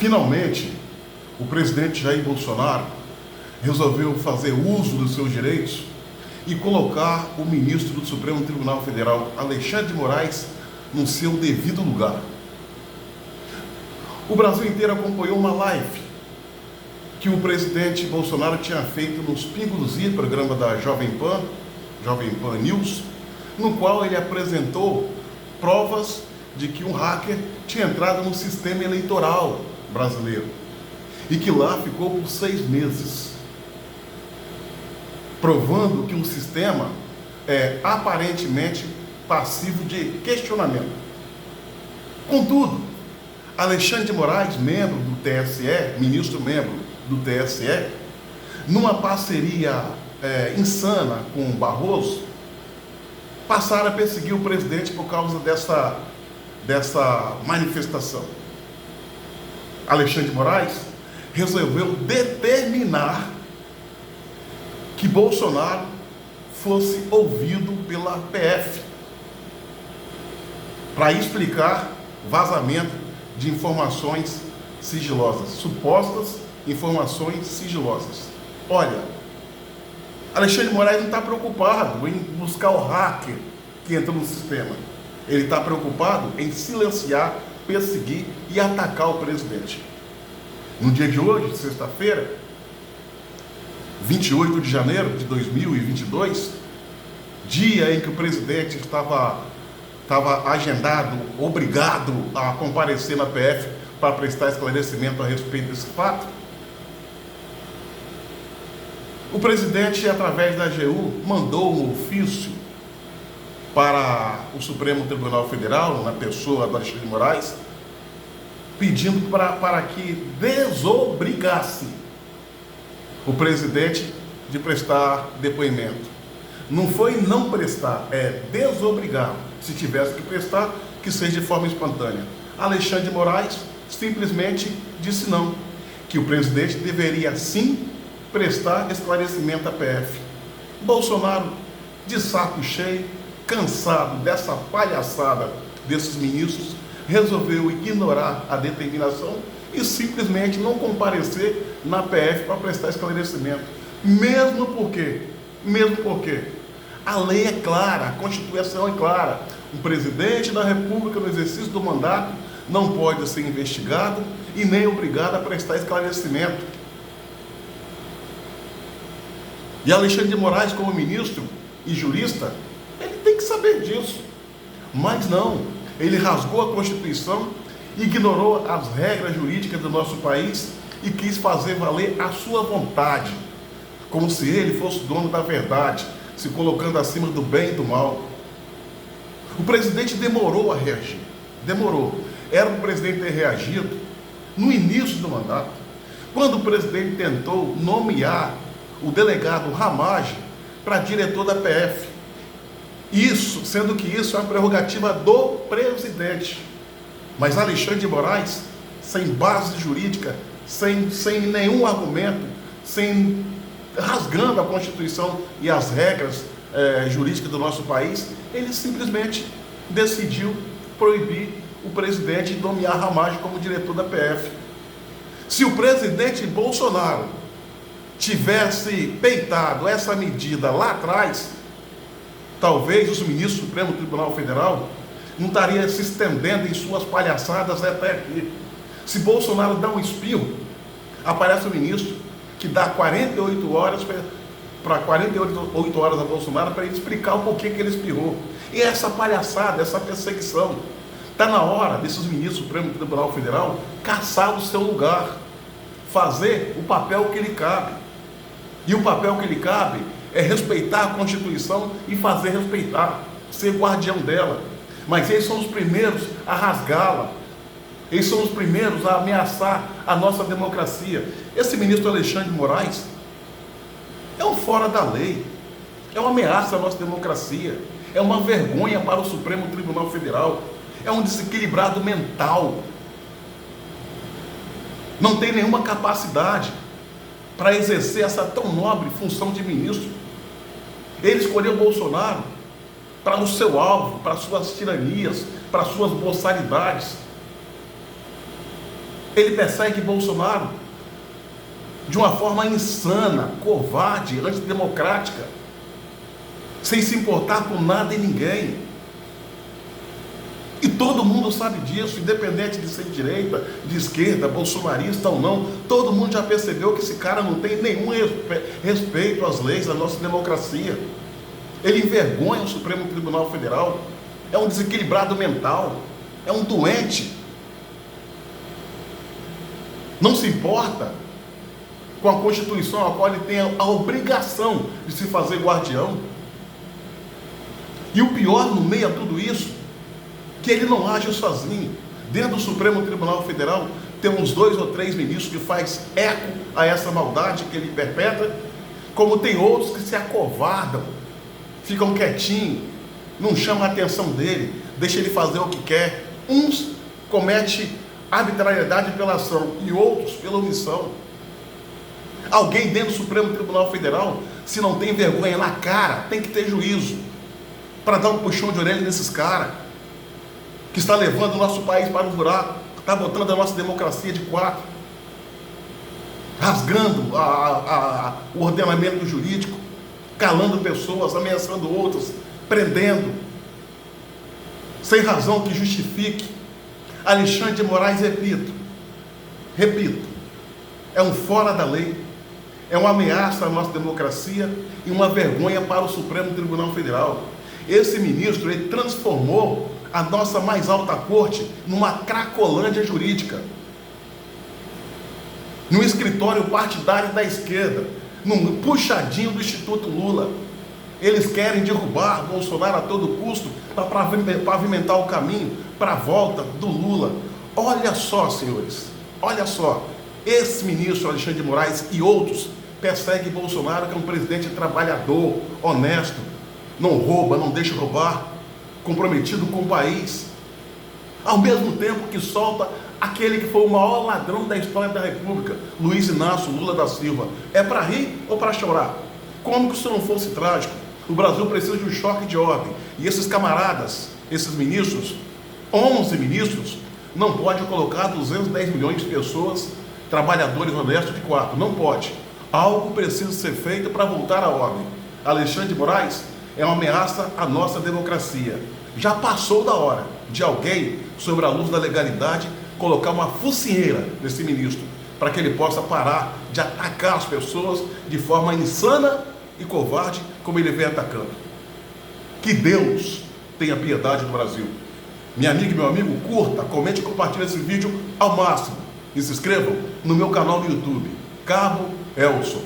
Finalmente, o presidente Jair Bolsonaro resolveu fazer uso dos seus direitos e colocar o ministro do Supremo Tribunal Federal, Alexandre de Moraes, no seu devido lugar. O Brasil inteiro acompanhou uma live que o presidente Bolsonaro tinha feito nos Pingos dos Is, programa da Jovem Pan News, no qual ele apresentou provas de que um hacker tinha entrado no sistema eleitoral brasileiro e que lá ficou por 6 meses, provando que o sistema é aparentemente passivo de questionamento. Contudo, Alexandre de Moraes, membro do TSE, ministro membro do TSE, numa parceria insana com o Barroso, passaram a perseguir o presidente por causa dessa manifestação. Alexandre de Moraes resolveu determinar que Bolsonaro fosse ouvido pela PF para explicar vazamento de informações sigilosas, supostas informações sigilosas. Olha, Alexandre de Moraes não está preocupado em buscar o hacker que entra no sistema. Ele está preocupado em silenciar, perseguir e atacar o presidente. No dia de hoje, sexta-feira, 28 de janeiro de 2022, dia em que o presidente estava agendado, obrigado a comparecer na PF para prestar esclarecimento a respeito desse fato, o presidente, através da AGU, mandou um ofício para o Supremo Tribunal Federal, na pessoa do Alexandre de Moraes, pedindo para que desobrigasse o presidente de prestar depoimento. Não foi não prestar, é desobrigar. Se tivesse que prestar, que seja de forma espontânea. Alexandre de Moraes simplesmente disse não, que o presidente deveria sim prestar esclarecimento à PF. Bolsonaro, de saco cheio, cansado dessa palhaçada desses ministros, resolveu ignorar a determinação e simplesmente não comparecer na PF para prestar esclarecimento. Mesmo porque a lei é clara, a Constituição é clara. O presidente da República, no exercício do mandato, não pode ser investigado e nem obrigado a prestar esclarecimento. E Alexandre de Moraes, como ministro e jurista, ele tem que saber disso. Mas não, ele rasgou a Constituição, ignorou as regras jurídicas do nosso país e quis fazer valer a sua vontade, como se ele fosse dono da verdade, se colocando acima do bem e do mal. O presidente demorou a reagir, demorou. Era para o presidente ter reagido no início do mandato, quando o presidente tentou nomear o delegado Ramagem para diretor da PF. Isso, sendo que isso é uma prerrogativa do presidente. Mas Alexandre de Moraes, sem base jurídica, sem nenhum argumento, rasgando a Constituição e as regras jurídicas do nosso país, ele simplesmente decidiu proibir o presidente de nomear Ramagem como diretor da PF. Se o presidente Bolsonaro tivesse peitado essa medida lá atrás, talvez o ministro do Supremo Tribunal Federal não estaria se estendendo em suas palhaçadas até aqui. Se Bolsonaro dá um espirro, aparece o ministro que dá 48 horas a Bolsonaro para ele explicar o porquê que ele espirrou. E essa palhaçada, essa perseguição, está na hora desses ministros do Supremo Tribunal Federal caçar o seu lugar, fazer o papel que lhe cabe. E o papel que lhe cabe é respeitar a Constituição e fazer respeitar, ser guardião dela. Mas eles são os primeiros a rasgá-la. Eles são os primeiros a ameaçar a nossa democracia. Esse ministro Alexandre de Moraes é um fora da lei, é uma ameaça à nossa democracia, é uma vergonha para o Supremo Tribunal Federal, é um desequilibrado mental, não tem nenhuma capacidade para exercer essa tão nobre função de ministro. Ele escolheu Bolsonaro para o seu alvo, para suas tiranias, para suas boçalidades. Ele persegue Bolsonaro de uma forma insana, covarde, antidemocrática, sem se importar com nada e ninguém. E todo mundo sabe disso, independente de ser de direita, de esquerda, bolsonarista ou não, todo mundo já percebeu que esse cara não tem nenhum respeito às leis da nossa democracia. Ele envergonha o Supremo Tribunal Federal, é um desequilibrado mental, é um doente. Não se importa com a Constituição, a qual ele tem a obrigação de se fazer guardião. E o pior no meio a tudo isso, que ele não age sozinho. Dentro do Supremo Tribunal Federal, tem uns 2 ou 3 ministros que faz eco a essa maldade que ele perpetra, como tem outros que se acovardam, ficam quietinhos, não chamam a atenção dele, deixa ele fazer o que quer. Uns cometem arbitrariedade pela ação e outros pela omissão. Alguém dentro do Supremo Tribunal Federal, se não tem vergonha na cara, tem que ter juízo para dar um puxão de orelha nesses caras que está levando o nosso país para um buraco, está botando a nossa democracia de quatro, rasgando o ordenamento jurídico, calando pessoas, ameaçando outras, prendendo, sem razão que justifique. Alexandre de Moraes, repito, é um fora da lei, é uma ameaça à nossa democracia e uma vergonha para o Supremo Tribunal Federal. Esse ministro, ele transformou a nossa mais alta corte numa cracolândia jurídica, num escritório partidário da esquerda, num puxadinho do Instituto Lula. Eles querem derrubar Bolsonaro a todo custo para pavimentar o caminho para a volta do Lula. Olha só, senhores, olha só, esse ministro Alexandre de Moraes e outros perseguem Bolsonaro, que é um presidente trabalhador, honesto, não rouba, não deixa roubar, comprometido com o país, ao mesmo tempo que solta aquele que foi o maior ladrão da história da República, Luiz Inácio Lula da Silva. É para rir ou para chorar? Como que isso não fosse trágico? O Brasil precisa de um choque de ordem, e esses camaradas, esses ministros, 11 ministros, não pode colocar 210 milhões de pessoas, trabalhadores honestos de quatro, não pode. Algo precisa ser feito para voltar à ordem. Alexandre de Moraes é uma ameaça à nossa democracia. Já passou da hora de alguém, sobre a luz da legalidade, colocar uma focinheira nesse ministro, para que ele possa parar de atacar as pessoas de forma insana e covarde, como ele vem atacando. Que Deus tenha piedade do Brasil. Minha amiga e meu amigo, curta, comente e compartilhe esse vídeo ao máximo. E se inscrevam no meu canal no YouTube, Cabo Elson.